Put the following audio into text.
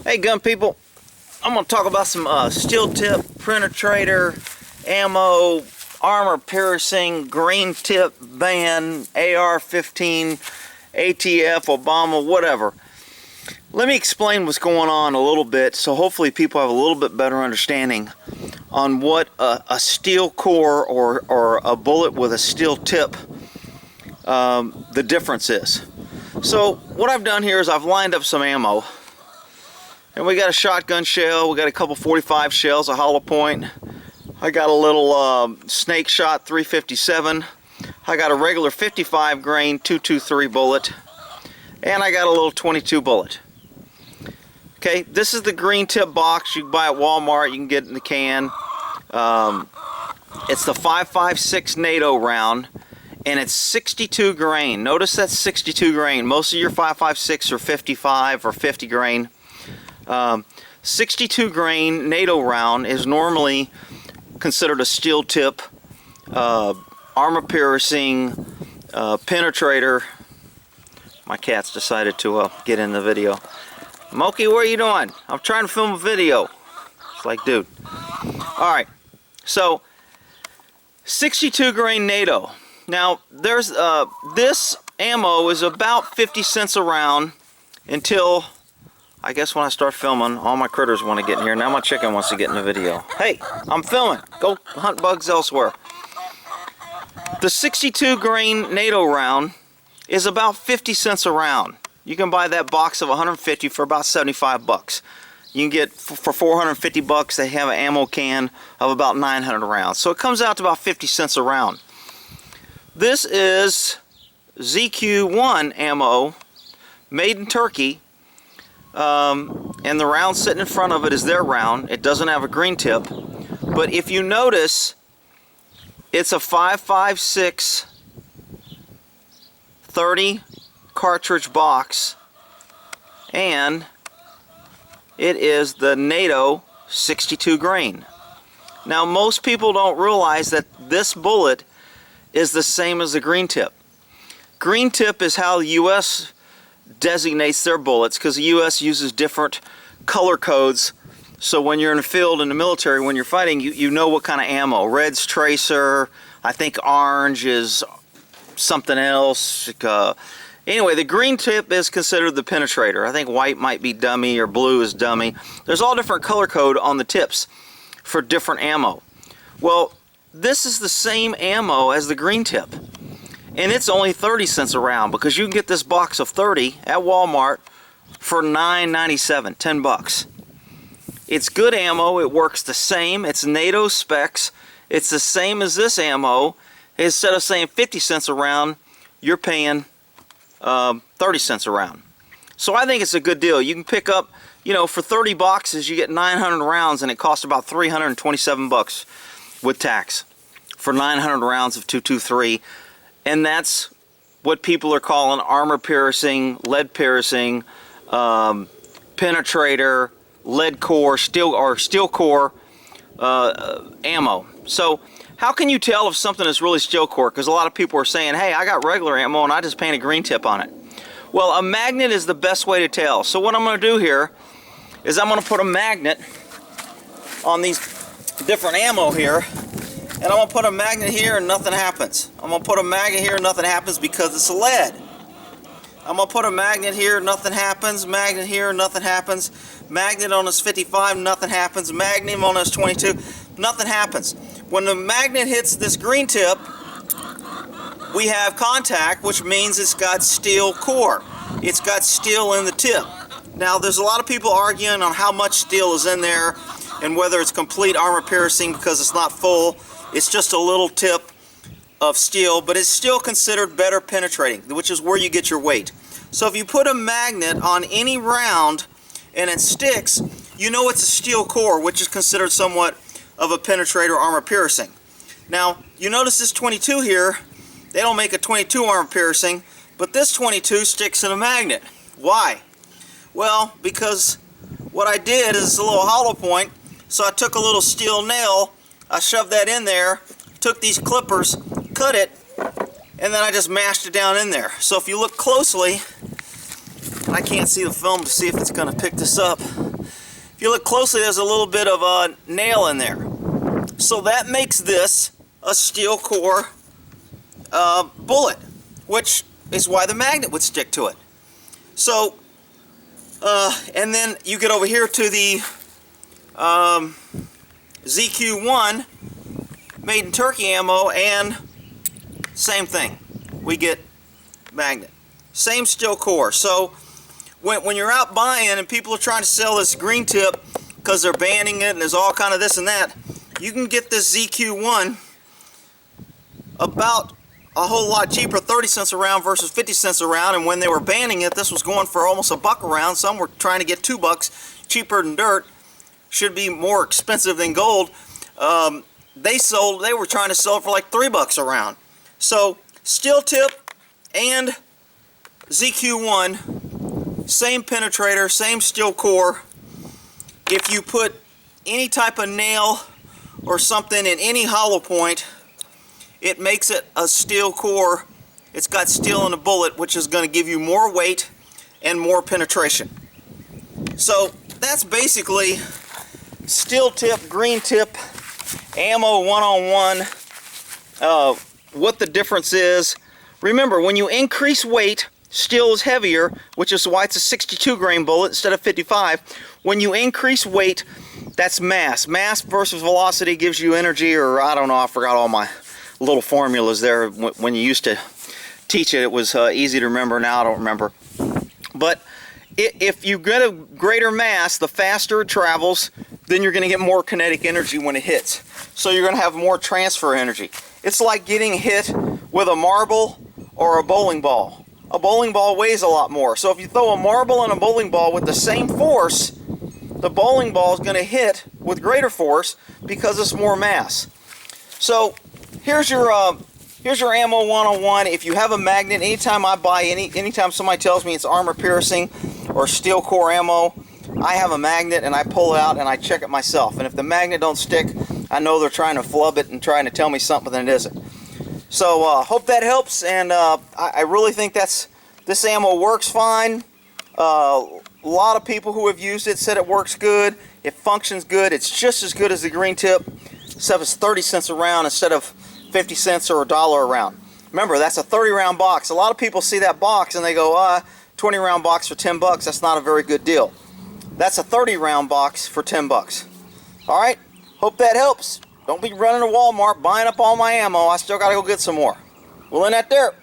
Hey gun people, I'm going to talk about some steel tip, penetrator, ammo, armor piercing, green tip, band, AR-15, ATF, Obama, whatever. Let me explain what's going on a little bit so hopefully people have a little bit better understanding on what a steel core or a bullet with a steel tip, the difference is. So what I've done here is I've lined up some ammo. And we got a shotgun shell, we got a couple 45 shells, a hollow point. I got a little snake shot 357. I got a regular 55 grain 223 bullet. And I got a little 22 bullet. Okay, this is the green tip box you can buy at Walmart, you can get it in the can. It's the 5.56 NATO round, and it's 62 grain. Notice that's 62 grain. Most of your 5.56 are 55 or 50 grain. 62 grain NATO round is normally considered a steel tip, armor piercing, penetrator. My cat's decided to get in the video. Moki, what are you doing? I'm trying to film a video. It's like, dude. Alright, so 62 grain NATO. Now, there's this ammo is about 50 cents a round until, I guess, when I start filming, all my critters want to get in here. Now my chicken wants to get in the video. Hey, I'm filming. Go hunt bugs elsewhere. The 62 grain NATO round is about 50 cents a round. You can buy that box of 150 for about 75 bucks. You can get, for 450 bucks, they have an ammo can of about 900 rounds. So it comes out to about 50 cents a round. This is ZQ1 ammo, made in Turkey. And the round sitting in front of it is their round. It doesn't have a green tip. But if you notice, it's a 5.56 30 cartridge box, and it is the NATO 62 grain. Now most people don't realize that this bullet is the same as the green tip. Green tip is how the US designates their bullets, because the US uses different color codes. So when you're in the field in the military, when you're fighting, you know what kind of ammo. Red's tracer, I think orange is something else. Anyway, the green tip is considered the penetrator. I think white might be dummy or blue is dummy. There's all different color code on the tips for different ammo. Well, this is the same ammo as the green tip. And it's only 30 cents a round, because you can get this box of 30 at Walmart for $9.97, 10 bucks. It's good ammo, it works the same, it's NATO specs, it's the same as this ammo. Instead of saying 50 cents a round, you're paying 30 cents a round. So I think it's a good deal. You can pick up, you know, for 30 boxes, you get 900 rounds, and it costs about 327 bucks with tax for 900 rounds of 223. And that's what people are calling armor piercing, lead piercing, penetrator, lead core, steel core ammo. So how can you tell if something is really steel core? Because a lot of people are saying, hey, I got regular ammo and I just paint a green tip on it. Well, a magnet is the best way to tell. So what I'm going to do here is I'm going to put a magnet on these different ammo here. And I'm going to put a magnet here and nothing happens. I'm going to put a magnet here and nothing happens because it's lead. I'm going to put a magnet here, nothing happens. Magnet here, nothing happens. Magnet on this 55, nothing happens. Magnet on this 22, nothing happens. When the magnet hits this green tip, we have contact, which means it's got steel core. It's got steel in the tip. Now, there's a lot of people arguing on how much steel is in there and whether it's complete armor piercing because it's not full. It's just a little tip of steel, but it's still considered better penetrating, which is where you get your weight. So if you put a magnet on any round and it sticks, you know it's a steel core, which is considered somewhat of a penetrator armor piercing. Now, you notice this 22 here, they don't make a 22 armor piercing, but this 22 sticks in a magnet. Why? Well, because what I did is a little hollow point, so I took a little steel nail, I shoved that in there, took these clippers, cut it, and then I just mashed it down in there. So if you look closely, I can't see the film to see if it's going to pick this up. If you look closely, there's a little bit of a nail in there. So that makes this a steel core bullet, which is why the magnet would stick to it. So, and then you get over here to the ZQ1 made in Turkey ammo, and same thing. We get magnet. Same steel core. So when you're out buying and people are trying to sell this green tip because they're banning it and there's all kind of this and that, you can get this ZQ1 about a whole lot cheaper, 30 cents a round versus 50 cents a round. And when they were banning it, this was going for almost $1 a round. Some were trying to get $2, cheaper than dirt. Should be more expensive than gold. They were trying to sell it for like $3 a round. So steel tip and ZQ1, same penetrator, same steel core. If you put any type of nail or something in any hollow point, it makes it a steel core. It's got steel in the bullet, which is going to give you more weight and more penetration. So that's basically steel tip, green tip, ammo one-on-one, what the difference is. Remember, when you increase weight, steel is heavier, which is why it's a 62 grain bullet instead of 55. When you increase weight, that's mass. Mass versus velocity gives you energy, or I don't know, I forgot all my little formulas there. When you used to teach it, it was easy to remember. Now I don't remember. But if you get a greater mass, the faster it travels, then you're going to get more kinetic energy when it hits. So you're going to have more transfer energy. It's like getting hit with a marble or a bowling ball. A bowling ball weighs a lot more. So if you throw a marble and a bowling ball with the same force, the bowling ball is going to hit with greater force because it's more mass. So here's your ammo one-on-one. If you have a magnet, anytime I buy anytime somebody tells me it's armor piercing or steel core ammo, I have a magnet and I pull it out and I check it myself. And if the magnet don't stick, I know they're trying to flub it and trying to tell me something that it isn't. So hope that helps, and I really think this ammo works fine. A lot of people who have used it said it works good. It functions good. It's just as good as the green tip, except it's 30 cents a round instead of 50 cents or $1 a round. Remember, that's a 30 round box. A lot of people see that box and they go, 20 round box for 10 bucks. That's not a very good deal. That's a 30 round box for 10 bucks. All right, hope that helps. Don't be running to Walmart buying up all my ammo. I still got to go get some more. Well, in that there.